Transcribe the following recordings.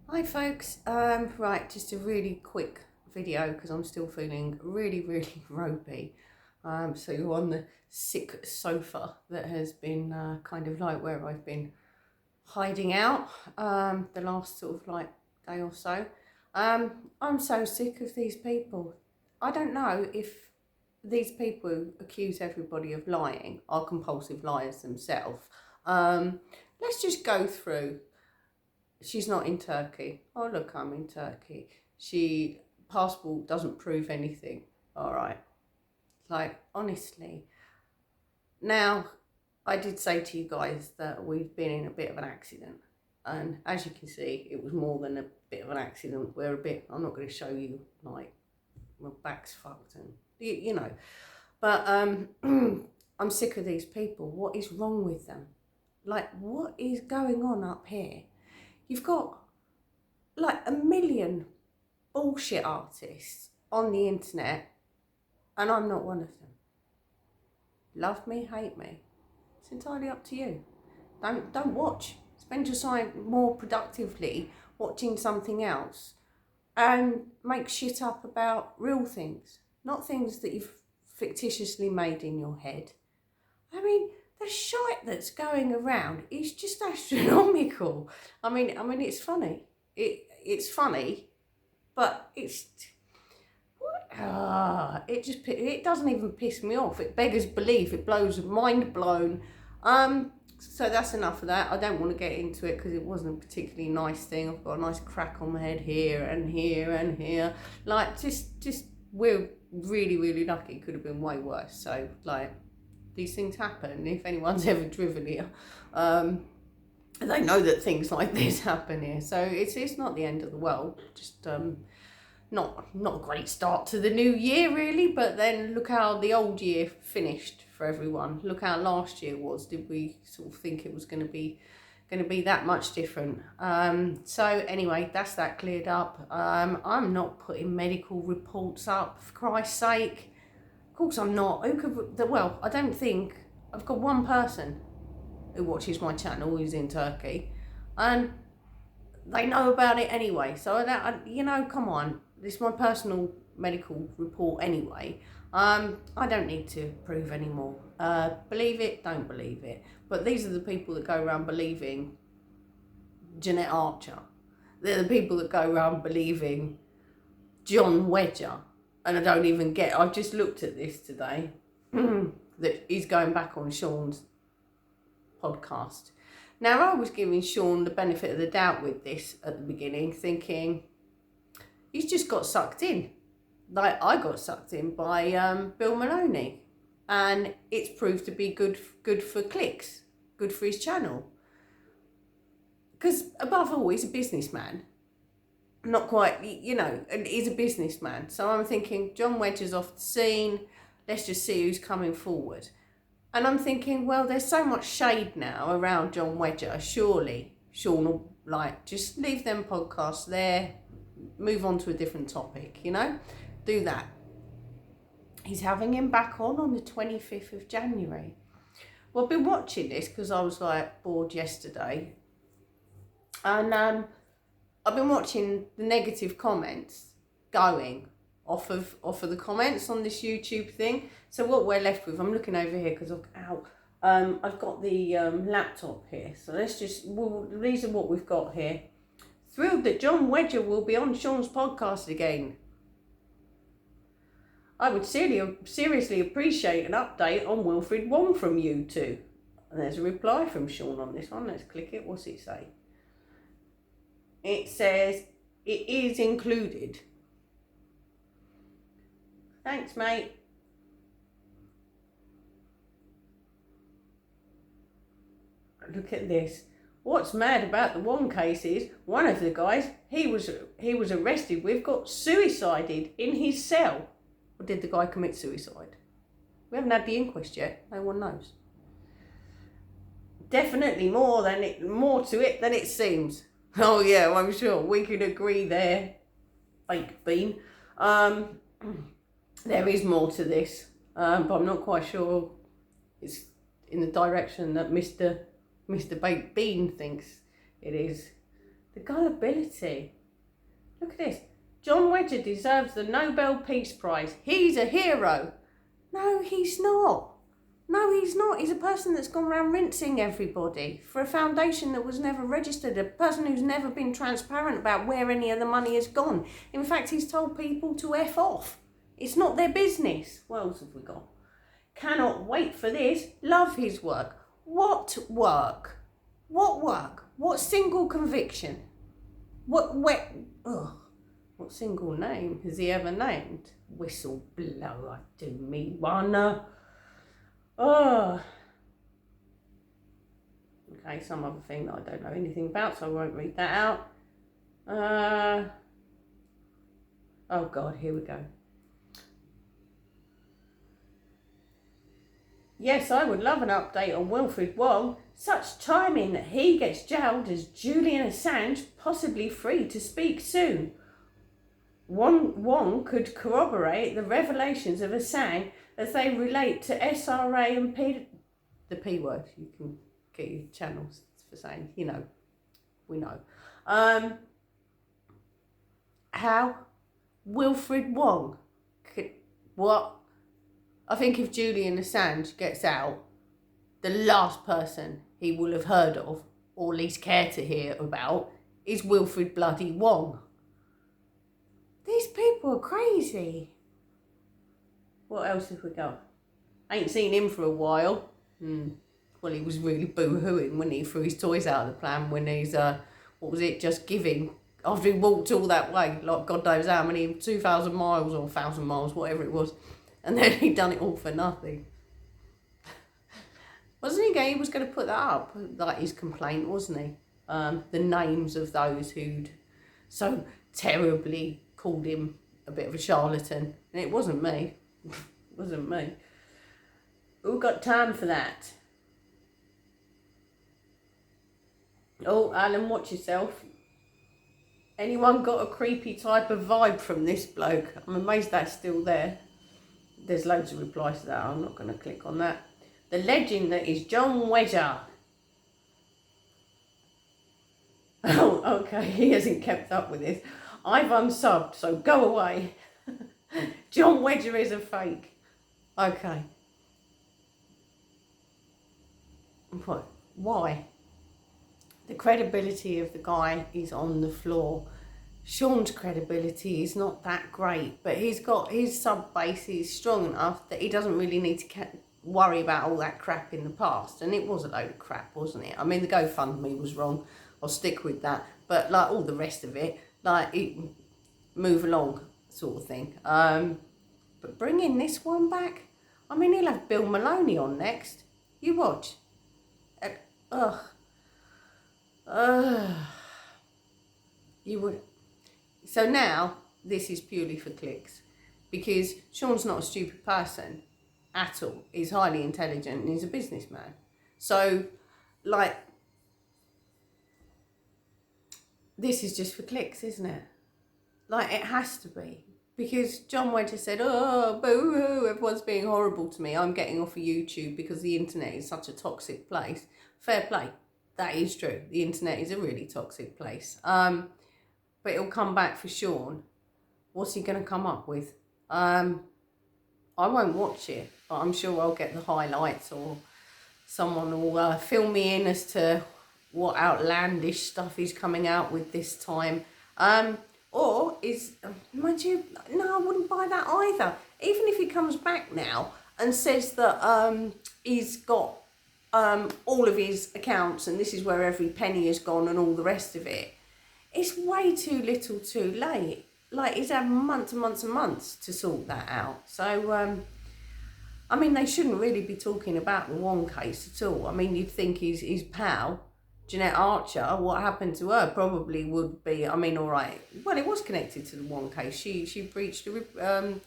Hi folks, right, just a really quick video because I'm still feeling really ropey. So you're on the sick sofa that has been kind of like where I've been hiding out the last sort of like day or so. I'm so sick of these people. I don't know if these people who accuse everybody of lying are compulsive liars themselves. Let's just go through. She's not in Turkey. Oh, look, I'm in Turkey. She passport doesn't prove anything. All right. Like, honestly. Now, I did say to you guys that we've been in a bit of an accident. And as you can see, it was more than a bit of an accident. I'm not going to show you, like, my back's fucked and, you know. But I'm sick of these people. What is wrong with them? Like, what is going on up here? You've got like a million bullshit artists on the internet, and I'm not one of them. Love me, hate me. It's entirely up to you. Don't watch. Spend your time more productively watching something else and make shit up about real things, not things that you've fictitiously made in your head. I mean, the shite that's going around is just astronomical. I mean, it's funny. It's funny, but it doesn't even piss me off. It beggars belief. It blows mind blown. So that's enough of that. I don't want to get into it because it wasn't a particularly nice thing. I've got a nice crack on my head here and here and here. Like, just we're really lucky. It could have been way worse. So like, these things happen. If anyone's ever driven here, they know that things like this happen here. So it's not the end of the world. Just not a great start to the new year really. But then look how the old year finished for everyone. Look how last year was. Did we sort of think it was going to be that much different? So anyway, that's that cleared up. I'm not putting medical reports up, for Christ's sake. Of course I'm not. Well, I don't think. I've got one person who watches my channel who's in Turkey, and they know about it anyway. So come on. This is my personal medical report anyway. I don't need to prove anymore. Believe it, don't believe it. But these are the people that go around believing Jeanette Archer. They're the people that go around believing John Wedger. And I don't even get, I've just looked at this today, that he's going back on Shaun's podcast. Now, I was giving Shaun the benefit of the doubt with this at the beginning, thinking he's just got sucked in. Like, I got sucked in by Bill Maloney. And it's proved to be good for clicks, good for his channel. Because above all, he's a businessman. Not quite, and he's a businessman. So I'm thinking, John Wedger's off the scene. Let's just see who's coming forward. And I'm thinking, well, there's so much shade now around John Wedger. Surely Shaun will, just leave them podcasts there, move on to a different topic, do that. He's having him back on the 25th of January. Well, I've been watching this because I was bored yesterday. And I've been watching the negative comments going off of the comments on this YouTube thing. So what we're left with, I'm looking over here because I've got the laptop here. So these are what we've got here. Thrilled that John Wedger will be on Shaun's podcast again. I would seriously appreciate an update on Wilfred Wong from you two. And there's a reply from Shaun on this one. Let's click it. What's it say? It says, it is included. Thanks, mate. Look at this. What's mad about the Wong case is one of the guys he was arrested with got suicided in his cell. Or did the guy commit suicide? We haven't had the inquest yet. No one knows. Definitely more to it than it seems. Oh yeah, well, I'm sure we could agree there, fake bean. There is more to this, but I'm not quite sure it's in the direction that Mr. Baked Bean thinks it is. The gullibility. Look at this. John Wedger deserves the Nobel Peace Prize. He's a hero. No, he's not. No, he's not. He's a person that's gone around rinsing everybody for a foundation that was never registered, a person who's never been transparent about where any of the money has gone. In fact, he's told people to F off. It's not their business. What else have we got? Cannot wait for this. Love his work. What work? What work? What single conviction? What single name has he ever named? Whistleblower, do me one. Oh. Okay, some other thing that I don't know anything about, so I won't read that out. Oh God, here we go. Yes, I would love an update on Wilfred Wong. Such timing that he gets jailed as Julian Assange, possibly free to speak soon. Wong could corroborate the revelations of Assange as they relate to SRA and the P word. You can get your channels for saying, you know, we know. How? Wilfred Wong? What? I think if Julian Assange gets out, the last person he will have heard of, or at least care to hear about, is Wilfred bloody Wong. These people are crazy. What else have we got? Ain't seen him for a while. Well, he was really boo-hooing when he threw his toys out of the plan when he's, what was it, just giving. After he walked all that way, like God knows how many, 2,000 miles or 1,000 miles, whatever it was. And then he done it all for nothing. Wasn't he? He was going to put that up, like his complaint, wasn't he? The names of those who'd so terribly called him a bit of a charlatan. And it wasn't me. It wasn't me. Who got time for that? Oh, Alan, watch yourself. Anyone got a creepy type of vibe from this bloke? I'm amazed that's still there. There's loads of replies to that. I'm not going to click on that. The legend that is John Wedger. Oh, okay. He hasn't kept up with this. I've unsubbed, so go away. John Wedger is a fake. Okay. What? Why? The credibility of the guy is on the floor. Shaun's credibility is not that great, but he's got his sub base is strong enough that he doesn't really need to worry about all that crap in the past. And it was a load of crap, wasn't it? I mean, the GoFundMe was wrong. I'll stick with that. But like all the rest of it, like it, move along sort of thing. But bringing this one back, I mean, he'll have Bill Maloney on next. You watch. You would. So now, this is purely for clicks. Because Shaun's not a stupid person at all. He's highly intelligent and he's a businessman. So, like, this is just for clicks, isn't it? Like, it has to be. Because John Wedger said, oh, boo-hoo, everyone's being horrible to me. I'm getting off of YouTube because the internet is such a toxic place. Fair play. That is true. The internet is a really toxic place. But it'll come back for Shaun. What's he going to come up with? I won't watch it, but I'm sure I'll get the highlights or someone will fill me in as to what outlandish stuff he's coming out with this time. Or is, mind you, no, I wouldn't buy that either. Even if he comes back now and says that he's got all of his accounts and this is where every penny has gone and all the rest of it, it's way too little too late. Like, he's had months and months and months to sort that out. So, I mean, they shouldn't really be talking about the Wong case at all. I mean, you'd think his pal, Jeanette Archer, what happened to her probably would be, I mean, all right. Well, it was connected to the Wong case. She breached a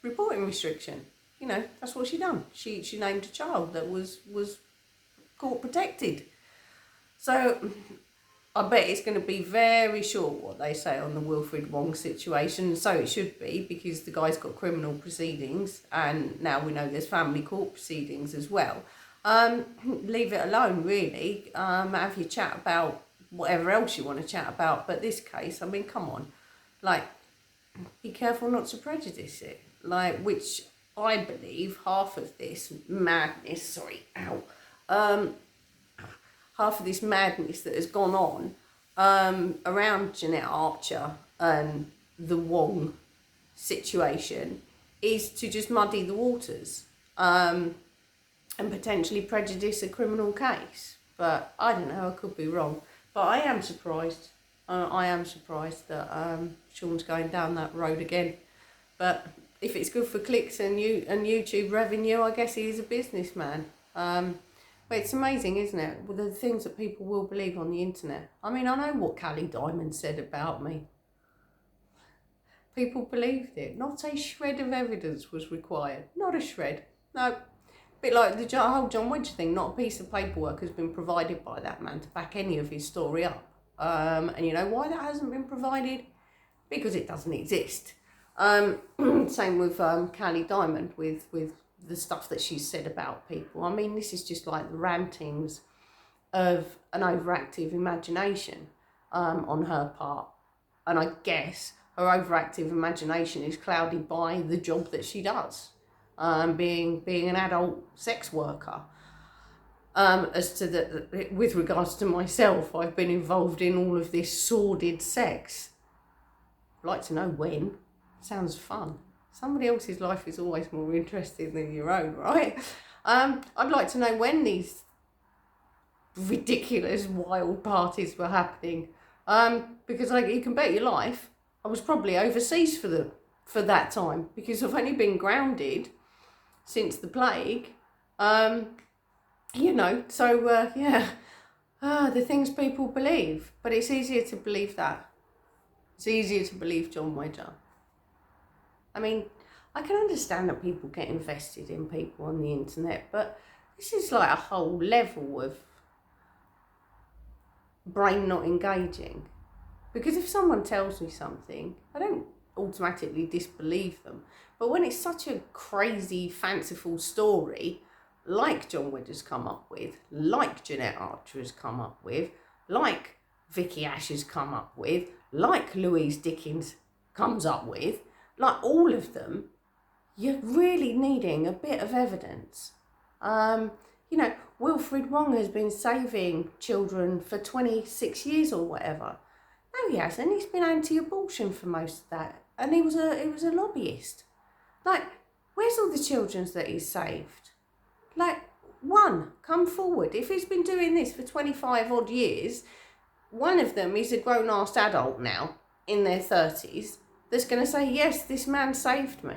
reporting restriction. You know, that's what she done. She named a child that was court protected. So I bet it's going to be very short what they say on the Wilfred Wong situation. So it should be, because the guy's got criminal proceedings and now we know there's family court proceedings as well. Leave it alone, really. Have your chat about whatever else you want to chat about. But this case, I mean, come on, like, be careful not to prejudice it. Like, which I believe half of this madness, half of this madness that has gone on around Jeanette Archer and the Wong situation is to just muddy the waters and potentially prejudice a criminal case. But I don't know, I could be wrong. But I am surprised. I am surprised that Shaun's going down that road again. But if it's good for clicks and YouTube revenue, I guess he is a businessman. But it's amazing, isn't it? Well, the things that people will believe on the internet. I mean, I know what Callie Diamond said about me. People believed it. Not a shred of evidence was required. Not a shred. No. A bit like the whole John Wedger thing. Not a piece of paperwork has been provided by that man to back any of his story up. And you know why that hasn't been provided? Because it doesn't exist. Same with Callie Diamond with the stuff that she's said about people. I mean, this is just like the rantings of an overactive imagination on her part. And I guess her overactive imagination is clouded by the job that she does, being an adult sex worker. As to with regards to myself, I've been involved in all of this sordid sex. I'd like to know when. Sounds fun. Somebody else's life is always more interesting than your own, right? I'd like to know when these ridiculous, wild parties were happening. Because you can bet your life, I was probably overseas for that time, because I've only been grounded since the plague. You know, so yeah, the things people believe. But it's easier to believe that. It's easier to believe John Wedger. I mean, I can understand that people get invested in people on the internet, but this is like a whole level of brain not engaging. Because if someone tells me something, I don't automatically disbelieve them. But when it's such a crazy, fanciful story, like John Wedger's come up with, like Jeanette Archer has come up with, like Vicky Ash has come up with, like Louise Dickens comes up with, like all of them, you're really needing a bit of evidence. You know, Wilfred Wong has been saving children for 26 years or whatever. No, he hasn't. He's been anti-abortion for most of that. And he was a lobbyist. Like, where's all the children that he's saved? Like, one, come forward. If he's been doing this for 25 odd years, one of them is a grown-ass adult now, in their 30s, that's going to say, yes, this man saved me.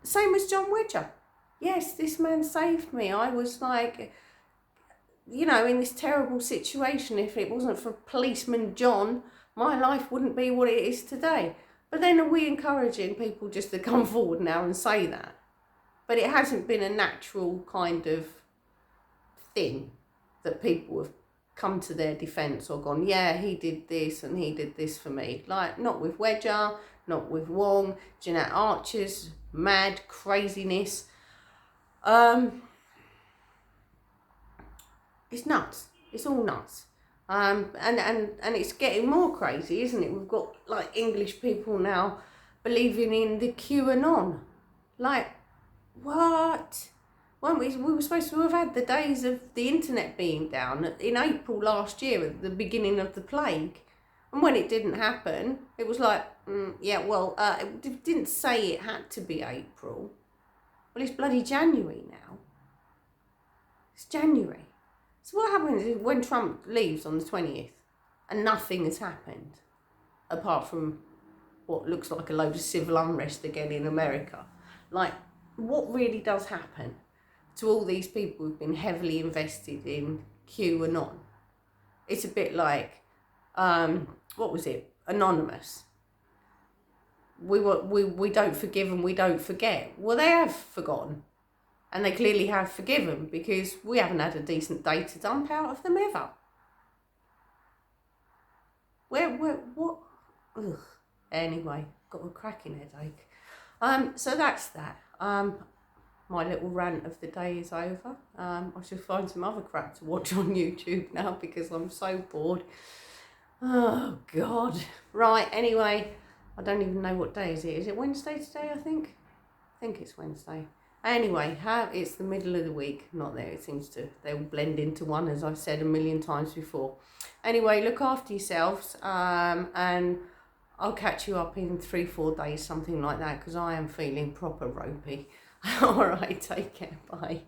Same as John Wedger. Yes, this man saved me. I was like, you know, in this terrible situation. If it wasn't for policeman John, my life wouldn't be what it is today. But then are we encouraging people just to come forward now and say that? But it hasn't been a natural kind of thing that people have come to their defence or gone, yeah, he did this and he did this for me. Like, not with Wedger, not with Wong, Jeanette Archer's mad craziness. It's nuts. It's all nuts. And it's getting more crazy, isn't it? We've got like English people now believing in the QAnon. Like, what? We were supposed to have had the days of the internet being down in April last year, at the beginning of the plague. And when it didn't happen, it was like, it didn't say it had to be April. Well, it's bloody January now. It's January. So what happens is when Trump leaves on the 20th and nothing has happened, apart from what looks like a load of civil unrest again in America, like, what really does happen to all these people who've been heavily invested in QAnon? It's a bit like, what was it? Anonymous. We don't forgive and we don't forget. Well, they have forgotten. And they clearly have forgiven, because we haven't had a decent day to dump out of them ever. What? Ugh. Anyway, got a cracking headache. So that's that. my little rant of the day is over. I should find some other crap to watch on YouTube now because I'm so bored. Oh God. Right, anyway, I don't even know what day is it. Is it Wednesday today, I think? I think it's Wednesday. Anyway, it's the middle of the week. Not there, it seems to, they all blend into one, as I've said a million times before. Anyway, look after yourselves, and I'll catch you up in 3-4 days, something like that, because I am feeling proper ropey. All right, take care, bye.